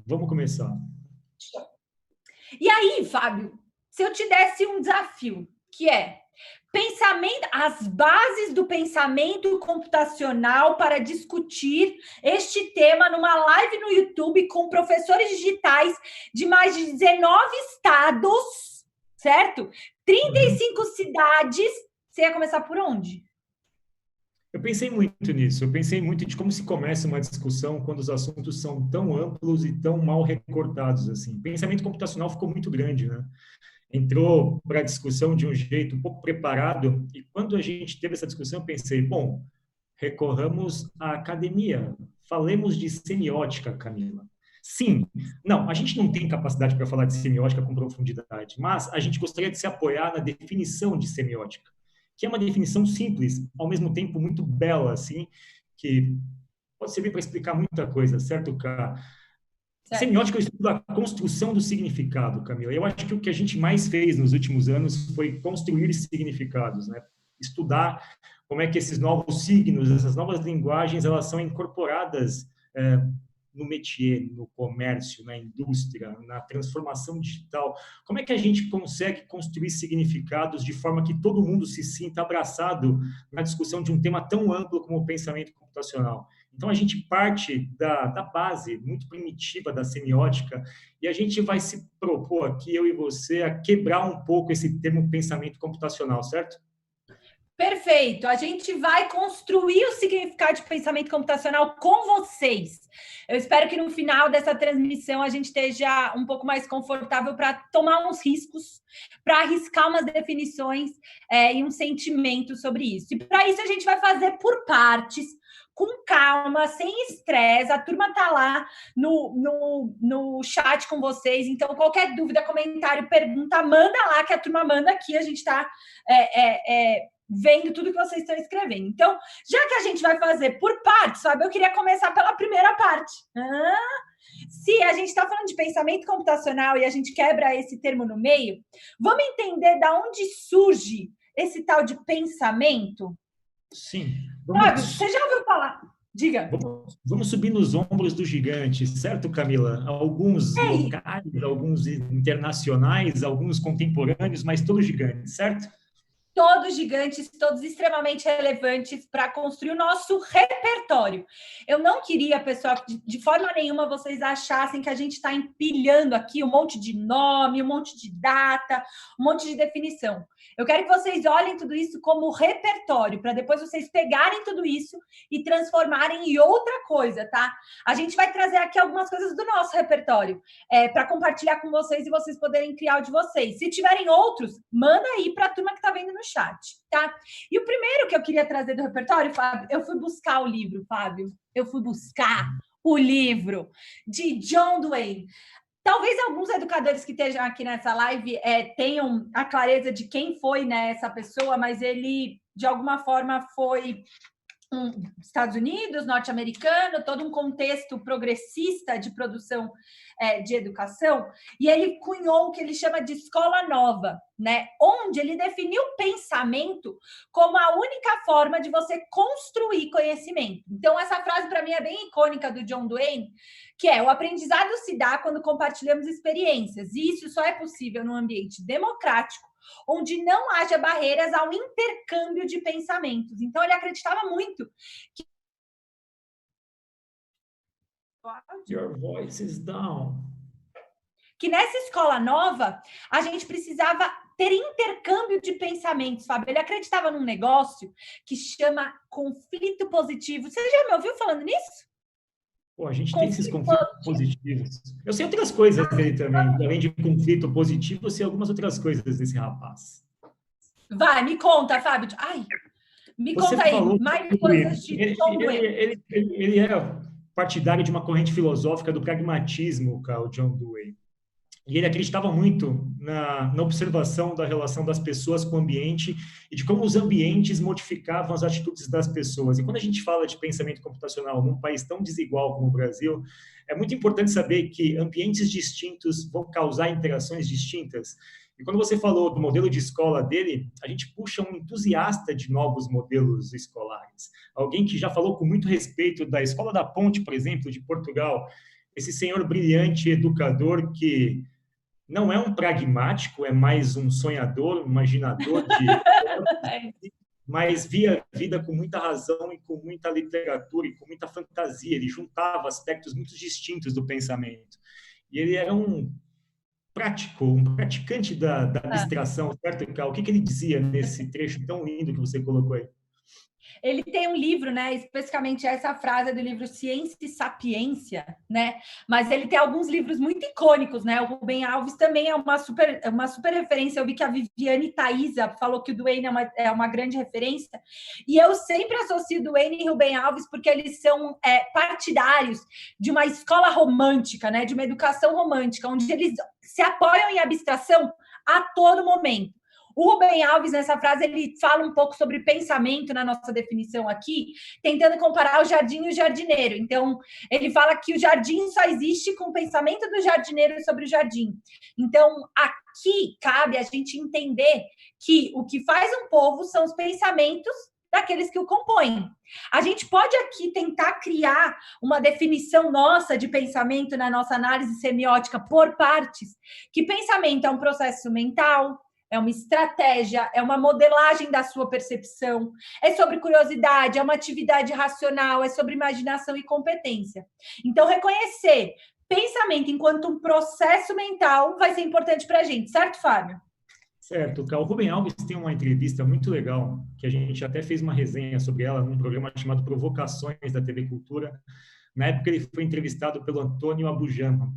Vamos começar. E aí, Fábio, se eu te desse um desafio, que é as bases do pensamento computacional para discutir este tema numa live no YouTube com professores digitais de mais de 19 estados, certo? 35 cidades. Você ia começar por onde? Eu pensei muito nisso. Eu pensei muito de como se começa uma discussão quando os assuntos são tão amplos e tão mal recortados assim. O pensamento computacional ficou muito grande, né? Entrou para a discussão de um jeito um pouco preparado, e quando a gente teve essa discussão, eu pensei, bom, recorramos à academia, falemos de semiótica, Camila. Sim, não, a gente não tem capacidade para falar de semiótica com profundidade, mas a gente gostaria de se apoiar na definição de semiótica, que é uma definição simples, ao mesmo tempo muito bela, assim, que pode servir para explicar muita coisa, certo, Cá? Semiótica é o estudo da construção do significado, Camila. Eu acho que o que a gente mais fez nos últimos anos foi construir significados, né? Estudar como é que esses novos signos, essas novas linguagens, elas são incorporadas no métier, no comércio, na indústria, na transformação digital. Como é que a gente consegue construir significados de forma que todo mundo se sinta abraçado na discussão de um tema tão amplo como o pensamento computacional? Então, a gente parte da base muito primitiva da semiótica e a gente vai se propor aqui, eu e você, a quebrar um pouco esse termo pensamento computacional, certo? Perfeito. A gente vai construir o significado de pensamento computacional com vocês. Eu espero que no final dessa transmissão a gente esteja um pouco mais confortável para tomar uns riscos, para arriscar umas definições e um sentimento sobre isso. E para isso a gente vai fazer por partes, com calma, sem estresse. A turma está lá no chat com vocês. Então, qualquer dúvida, comentário, pergunta, manda lá que a turma manda aqui. A gente está vendo tudo que vocês estão escrevendo. Então, já que a gente vai fazer por partes, sabe? Eu queria começar pela primeira parte. Se a gente está falando de pensamento computacional e a gente quebra esse termo no meio, vamos entender de onde surge esse tal de pensamento? Sim. Fábio, você já ouviu falar? Diga. Vamos subir nos ombros do gigante, certo, Camila? Alguns locais, alguns internacionais, alguns contemporâneos, mas todos gigantes, certo? Todos gigantes, todos extremamente relevantes para construir o nosso repertório. Eu não queria, pessoal, de forma nenhuma vocês achassem que a gente está empilhando aqui um monte de nome, um monte de data, um monte de definição. Eu quero que vocês olhem tudo isso como repertório, para depois vocês pegarem tudo isso e transformarem em outra coisa, tá? A gente vai trazer aqui algumas coisas do nosso repertório para compartilhar com vocês e vocês poderem criar o de vocês. Se tiverem outros, manda aí para a turma que está vendo no chat, tá? E o primeiro que eu queria trazer do repertório, Fábio, eu fui buscar o livro, Fábio. Eu fui buscar o livro de John Dewey. Talvez alguns educadores que estejam aqui nessa live tenham a clareza de quem foi, né, essa pessoa, mas ele, de alguma forma, foi Estados Unidos, norte-americano, todo um contexto progressista de produção de educação, e ele cunhou o que ele chama de escola nova, né? Onde ele definiu o pensamento como a única forma de você construir conhecimento. Então, essa frase, para mim, é bem icônica do John Dewey, que é: o aprendizado se dá quando compartilhamos experiências, e isso só é possível num ambiente democrático, onde não haja barreiras ao intercâmbio de pensamentos. Então, ele acreditava muito que... Your voice is down. Que nessa escola nova, a gente precisava ter intercâmbio de pensamentos, Fábio. Ele acreditava num negócio que chama conflito positivo. Você já me ouviu falando nisso? Pô, a gente tem esses conflitos positivos. Eu sei outras coisas dele também. Além de conflito positivo, eu sei algumas outras coisas desse rapaz. Vai, me conta, Fábio. Ai, me Você conta aí, falou mais coisas de John Dewey. Ele era partidário de uma corrente filosófica do pragmatismo, o John Dewey. E ele acreditava muito na observação da relação das pessoas com o ambiente e de como os ambientes modificavam as atitudes das pessoas. E quando a gente fala de pensamento computacional num país tão desigual como o Brasil, é muito importante saber que ambientes distintos vão causar interações distintas. E quando você falou do modelo de escola dele, a gente puxa um entusiasta de novos modelos escolares. Alguém que já falou com muito respeito da Escola da Ponte, por exemplo, de Portugal. esse senhor brilhante, educador, que não é um pragmático, é mais um sonhador, um imaginador mas via a vida com muita razão e com muita literatura e com muita fantasia. Ele juntava aspectos muito distintos do pensamento. E ele era um prático, um praticante da abstração, certo, Cal? O que ele dizia nesse trecho tão lindo que você colocou aí? Ele tem um livro, né? Especificamente essa frase é do livro Ciência e Sapiência, né? Mas ele tem alguns livros muito icônicos, né? O Rubem Alves também é uma super referência. Eu vi que a Viviane Thaisa falou que o Duane é uma grande referência. E eu sempre associo Duane e Rubem Alves porque eles são partidários de uma escola romântica, né? De uma educação romântica, onde eles se apoiam em abstração a todo momento. O Rubem Alves, nessa frase, ele fala um pouco sobre pensamento na nossa definição aqui, tentando comparar o jardim e o jardineiro. Então, ele fala que o jardim só existe com o pensamento do jardineiro sobre o jardim. Então, aqui cabe a gente entender que o que faz um povo são os pensamentos daqueles que o compõem. A gente pode aqui tentar criar uma definição nossa de pensamento na nossa análise semiótica por partes, que pensamento é um processo mental, é uma estratégia, é uma modelagem da sua percepção, é sobre curiosidade, é uma atividade racional, é sobre imaginação e competência. Então, reconhecer pensamento enquanto um processo mental vai ser importante para a gente, certo, Fábio? Certo, Cal. O Rubem Alves tem uma entrevista muito legal, que a gente até fez uma resenha sobre ela num programa chamado Provocações da TV Cultura. Na época, ele foi entrevistado pelo Antônio Abujamra.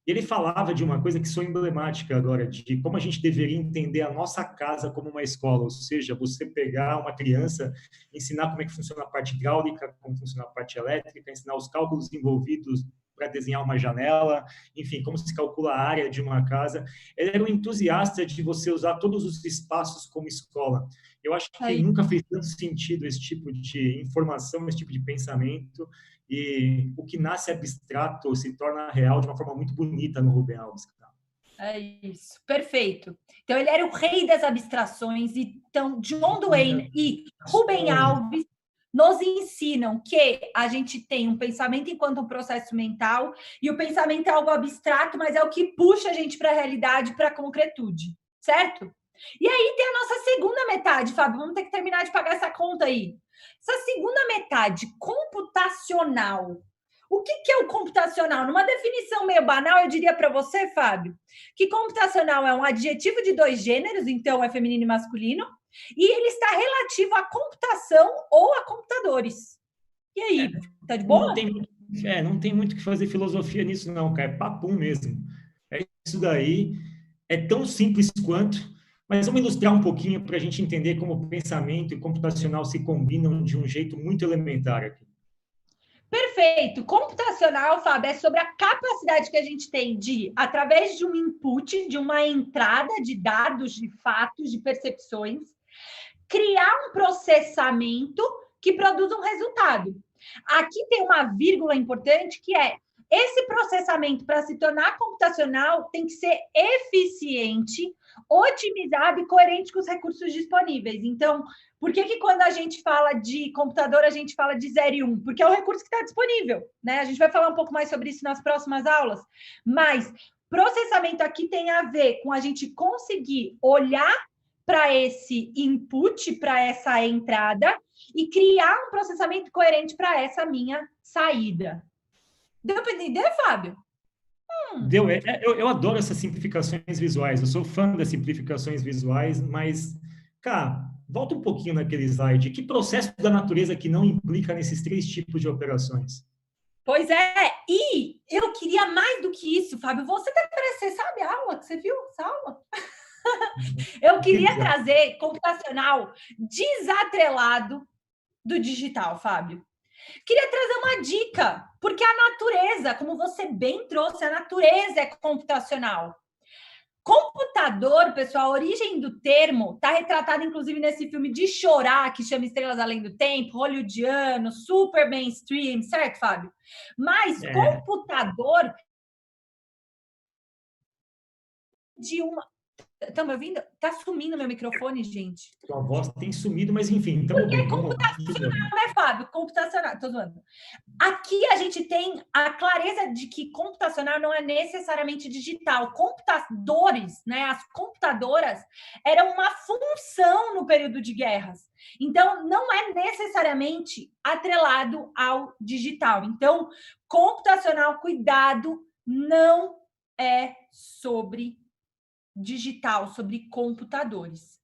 Ele falava de uma coisa que sou emblemática agora, de como a gente deveria entender a nossa casa como uma escola, ou seja, você pegar uma criança, ensinar como é que funciona a parte hidráulica, como funciona a parte elétrica, ensinar os cálculos envolvidos para desenhar uma janela, enfim, como se calcula a área de uma casa. Ele era um entusiasta de você usar todos os espaços como escola. Eu acho que nunca fez tanto sentido esse tipo de informação, esse tipo de pensamento, e o que nasce abstrato se torna real de uma forma muito bonita no Rubem Alves. É isso, perfeito. Então, ele era o rei das abstrações. Então, John Duane e Rubem Alves nos ensinam que a gente tem um pensamento enquanto um processo mental, e o pensamento é algo abstrato, mas é o que puxa a gente para a realidade, para a concretude, certo? E aí tem a nossa segunda metade, Fábio. Vamos ter que terminar de pagar essa conta aí. Essa segunda metade, computacional. O que é o computacional? Numa definição meio banal, eu diria para você, Fábio, que computacional é um adjetivo de dois gêneros, então é feminino e masculino, e ele está relativo à computação ou a computadores. E aí, tá de boa? Não tem muito que fazer filosofia nisso, não, cara. É papum mesmo. É isso daí. É tão simples quanto, mas vamos ilustrar um pouquinho para a gente entender como o pensamento e o computacional se combinam de um jeito muito elementar aqui. Perfeito. Computacional, Fábio, é sobre a capacidade que a gente tem de, através de um input, de uma entrada de dados, de fatos, de percepções, criar um processamento que produz um resultado. Aqui tem uma vírgula importante que é esse processamento, para se tornar computacional, tem que ser eficiente, otimizado e coerente com os recursos disponíveis. Então, por que quando a gente fala de computador, a gente fala de 0 e 1? Porque é o recurso que está disponível, né? A gente vai falar um pouco mais sobre isso nas próximas aulas, mas processamento aqui tem a ver com a gente conseguir olhar para esse input, para essa entrada, e criar um processamento coerente para essa minha saída. Deu para entender, Fábio? Deu. Eu adoro essas simplificações visuais. Eu sou fã das simplificações visuais, mas, cara, volta um pouquinho naquele slide. Que processo da natureza que não implica nesses três tipos de operações? Pois é, e eu queria mais do que isso, Fábio. Você deve parecer, sabe a aula que você viu? Essa aula? Eu queria trazer computacional desatrelado do digital, Fábio. Queria trazer uma dica, porque a natureza, como você bem trouxe, a natureza é computacional. Computador, pessoal, a origem do termo está retratada, inclusive, nesse filme de chorar, que chama Estrelas Além do Tempo, hollywoodiano, super mainstream, certo, Fábio? Mas computador de uma... Estão me ouvindo? Tá sumindo meu microfone, gente. Sua voz tem sumido, mas enfim, estamos bem. Vamos lá. Né, Fábio? Computacional. Tô zoando. Aqui a gente tem a clareza de que computacional não é necessariamente digital. Computadores, né, as computadoras, eram uma função no período de guerras. Então, não é necessariamente atrelado ao digital. Então, computacional, cuidado, não é sobre digital, sobre computadores.